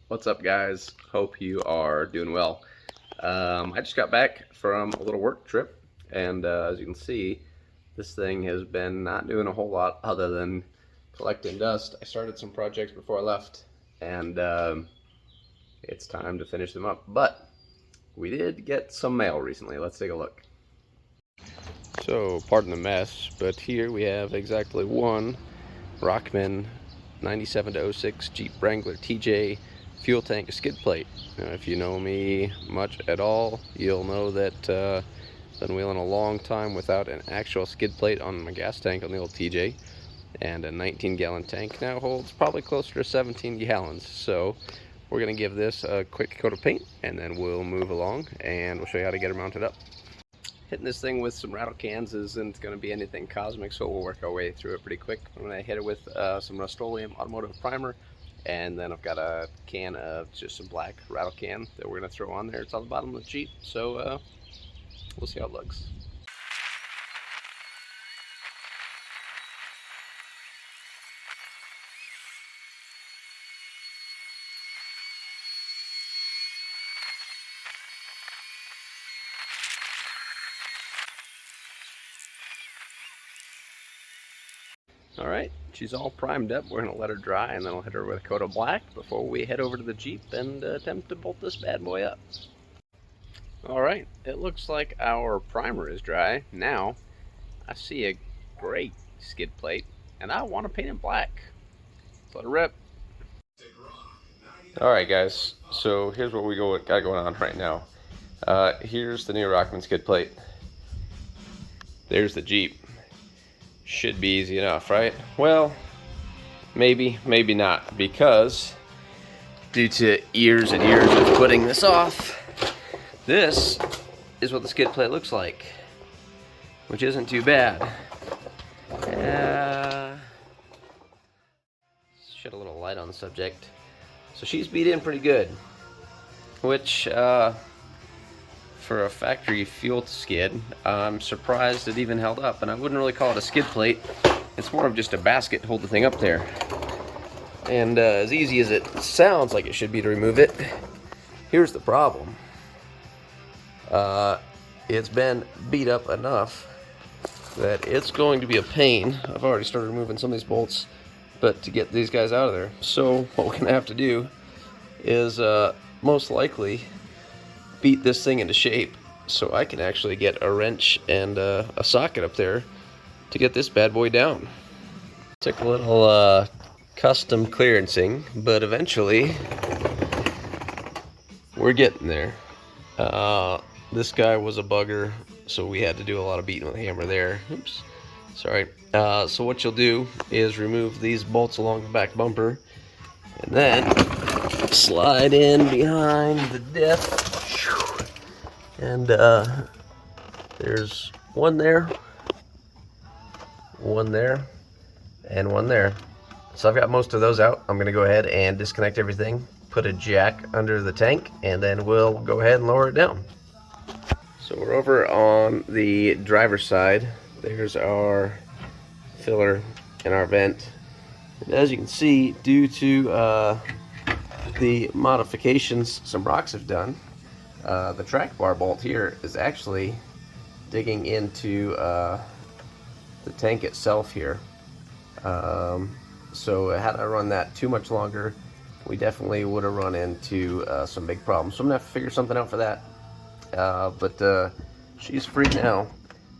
What's up, guys? Hope you are doing well. I just got back from a little work trip, and as you can see, this thing has been not doing a whole lot other than collecting dust. I started some projects before I left, and it's time to finish them up. But we did get some mail recently. Let's take a look. So, pardon the mess, but here we have exactly one Rokmen 97-06 Jeep Wrangler TJ fuel tank skid plate. Now, if you know me much at all, you'll know that I've been wheeling a long time without an actual skid plate on my gas tank on the old TJ, and a 19-gallon tank now holds probably closer to 17 gallons. So we're going to give this a quick coat of paint, and then we'll move along and we'll show you how to get her mounted up. Hitting this thing with some rattle cans isn't going to be anything cosmic, so we'll work our way through it pretty quick. I'm going to hit it with some Rust-Oleum automotive primer, and then I've got a can of just some black rattle can that we're going to throw on there. It's on the bottom of the Jeep, so we'll see how it looks. Alright, she's all primed up. We're going to let her dry, and then I'll hit her with a coat of black before we head over to the Jeep and attempt to bolt this bad boy up. Alright, it looks like our primer is dry. Now, I see a great skid plate, and I want to paint it black. Let's let it rip. Alright guys, so here's what we got going on right now. Here's the new Rokmen skid plate. There's the Jeep. Should be easy enough, right? Well, maybe, maybe not, because due to years and years of putting this off, this is what the skid plate looks like, which isn't too bad. Shed a little light on the subject. So she's beat in pretty good, which for a factory fuel skid, I'm surprised it even held up. And I wouldn't really call it a skid plate. It's more of just a basket to hold the thing up there. And as easy as it sounds like it should be to remove it, here's the problem. It's been beat up enough that it's going to be a pain. I've already started removing some of these bolts, but to get these guys out of there. So what we're gonna have to do is most likely beat this thing into shape so I can actually get a wrench and a socket up there to get this bad boy down. Took a little custom clearancing, but eventually we're getting there. This guy was a bugger, so we had to do a lot of beating with a hammer there. Oops, sorry. So what you'll do is remove these bolts along the back bumper, and then slide in behind the diff. And there's one there, and one there. So I've got most of those out. I'm going to go ahead and disconnect everything, put a jack under the tank, and then we'll go ahead and lower it down. So we're over on the driver's side. There's our filler and our vent. And as you can see, due to the modifications some rocks have done, the track bar bolt here is actually digging into the tank itself here. So had I run that too much longer, we definitely would have run into some big problems. So I'm gonna have to figure something out for that. But she's free now,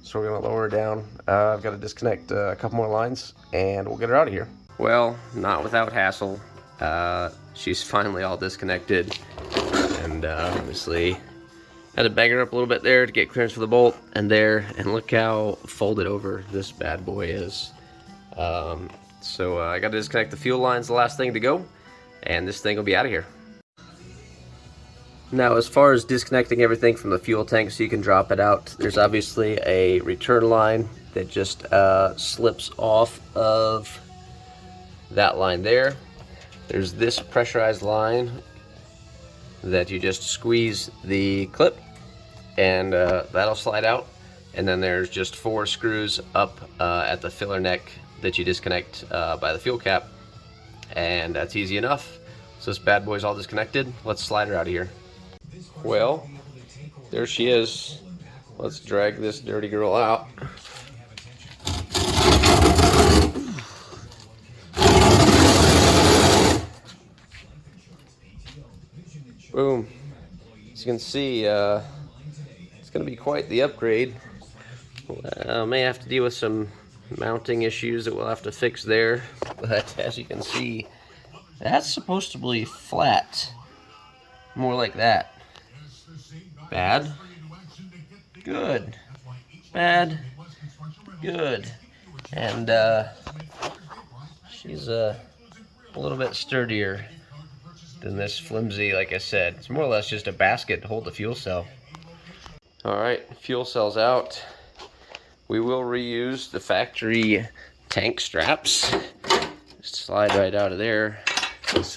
so we're gonna lower her down. I've got to disconnect a couple more lines, and we'll get her out of here. Well, not without hassle. She's finally all disconnected, and obviously had to bang her up a little bit there to get clearance for the bolt, and there, and look how folded over this bad boy is. So I got to disconnect the fuel lines, the last thing to go, and this thing will be out of here. Now, as far as disconnecting everything from the fuel tank so you can drop it out, there's obviously a return line that just slips off of that line there. There's this pressurized line that you just squeeze the clip, and that'll slide out. And then there's just 4 screws up at the filler neck that you disconnect by the fuel cap, and that's easy enough. So this bad boy's all disconnected. Let's slide her out of here. Well, there she is. Let's drag this dirty girl out. Boom. As you can see, it's going to be quite the upgrade. May have to deal with some mounting issues that we'll have to fix there. But as you can see, that's supposed to be flat. More like that. Bad. Good. Bad. Good. And she's a little bit sturdier than this flimsy, like I said. It's more or less just a basket to hold the fuel cell. Alright, fuel cell's out. We will reuse the factory tank straps. Just slide right out of there.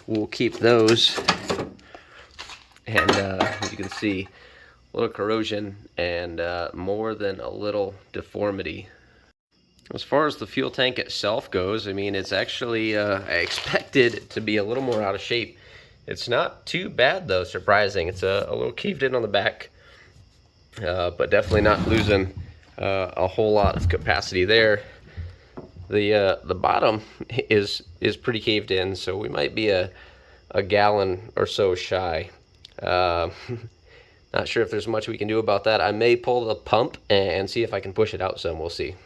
We'll keep those. And as you can see, a little corrosion and more than a little deformity. As far as the fuel tank itself goes, I mean, it's actually, I expected it to be a little more out of shape. It's not too bad though, surprising. It's a little caved in on the back, but definitely not losing a whole lot of capacity there. The bottom is pretty caved in, so we might be a gallon or so shy. Not sure if there's much we can do about that. I may pull the pump and see if I can push it out some. We'll see.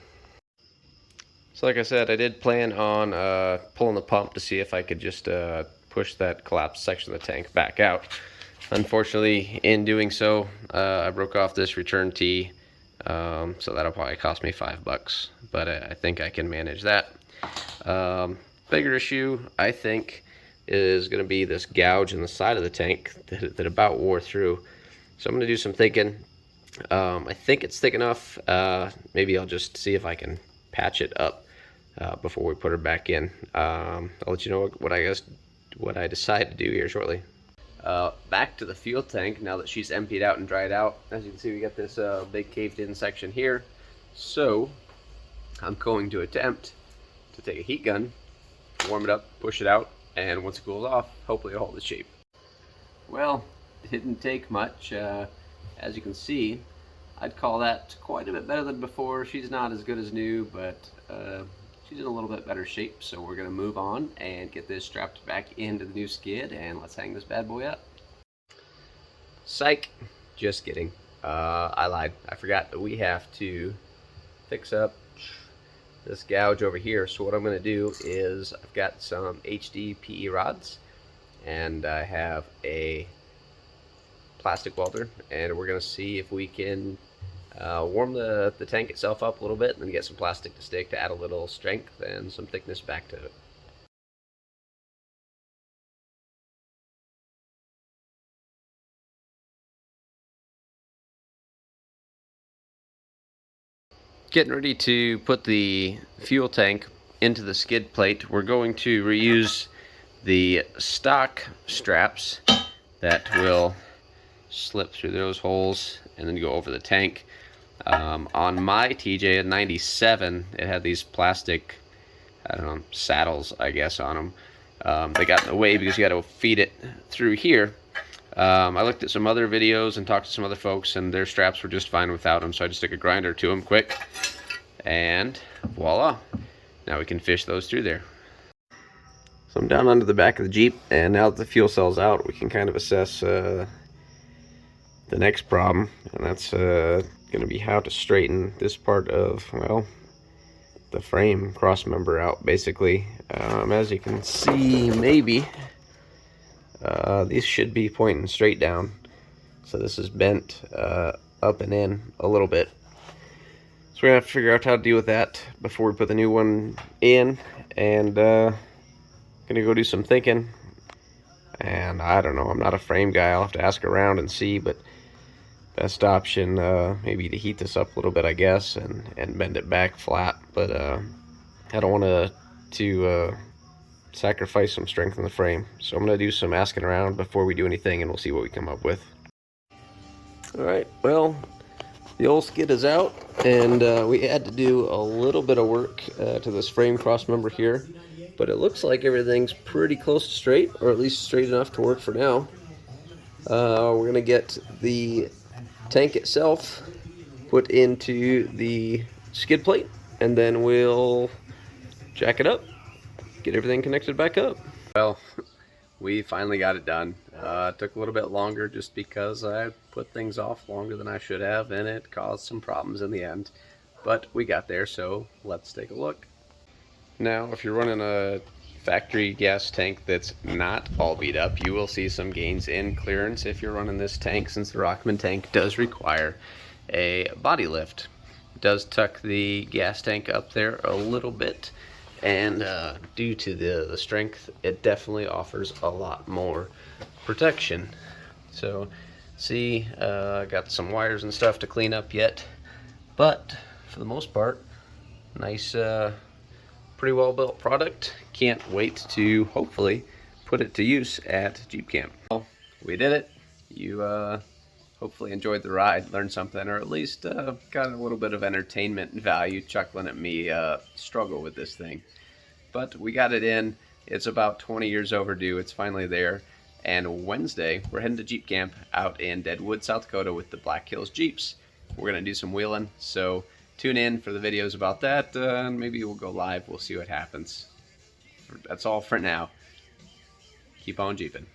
So like I said, I did plan on pulling the pump to see if I could just push that collapsed section of the tank back out. Unfortunately, in doing so, I broke off this return tee, so that'll probably cost me $5, but I think I can manage that. Bigger issue, I think, is going to be this gouge in the side of the tank that about wore through. So I'm going to do some thinking. I think it's thick enough. Maybe I'll just see if I can patch it up before we put her back in. I'll let you know what I decide to do here shortly. Back to the fuel tank now that she's emptied out and dried out. As you can see, we got this big caved in section here. So I'm going to attempt to take a heat gun, warm it up, push it out, and once it cools off, hopefully it'll hold its shape. Well, it didn't take much. As you can see, I'd call that quite a bit better than before. She's not as good as new, but she's in a little bit better shape. So we're going to move on and get this strapped back into the new skid, and let's hang this bad boy up. Psych. Just kidding. I lied. I forgot that we have to fix up this gouge over here. So what I'm going to do is I've got some HD PE rods, and I have a plastic welder, and we're going to see if we can warm the tank itself up a little bit and then get some plastic to stick to add a little strength and some thickness back to it. Getting ready to put the fuel tank into the skid plate. We're going to reuse the stock straps that will slip through those holes and then go over the tank. On my TJ at 97, it had these plastic, I don't know, saddles, I guess, on them. They got in the way because you got to feed it through here. I looked at some other videos and talked to some other folks, and their straps were just fine without them, so I just took a grinder to them quick, and voila, now we can fish those through there. So I'm down under the back of the Jeep, and now that the fuel cell's out, we can kind of assess the next problem, and that's going to be how to straighten this part of, well, the frame cross member out, basically. As you can see, maybe these should be pointing straight down, so this is bent up and in a little bit. So we're gonna have to figure out how to deal with that before we put the new one in, and gonna go do some thinking. And I don't know, I'm not a frame guy, I'll have to ask around and see, but best option maybe to heat this up a little bit, I guess, and bend it back flat. But I don't want to sacrifice some strength in the frame, so I'm going to do some asking around before we do anything, and we'll see what we come up with. Alright, well, the old skid is out, and we had to do a little bit of work to this frame cross member here, but it looks like everything's pretty close to straight, or at least straight enough to work for now. We're going to get the tank itself put into the skid plate, and then we'll jack it up, get everything connected back up. Well, we finally got it done. It took a little bit longer just because I put things off longer than I should have, and it caused some problems in the end. But we got there, so let's take a look. Now, if you're running a factory gas tank that's not all beat up, you will see some gains in clearance if you're running this tank, since the Rokmen tank does require a body lift. It does tuck the gas tank up there a little bit, and due to the strength, it definitely offers a lot more protection. So see, got some wires and stuff to clean up yet, but for the most part, nice, pretty well built product. Can't wait to hopefully put it to use at Jeep Camp. Well, we did it. You hopefully enjoyed the ride, learned something, or at least got a little bit of entertainment value chuckling at me struggle with this thing. But we got it in. It's about 20 years overdue. It's finally there. And Wednesday, we're heading to Jeep Camp out in Deadwood, South Dakota with the Black Hills Jeeps. We're going to do some wheeling, so tune in for the videos about that, and maybe we'll go live. We'll see what happens. That's all for now. Keep on Jeeping.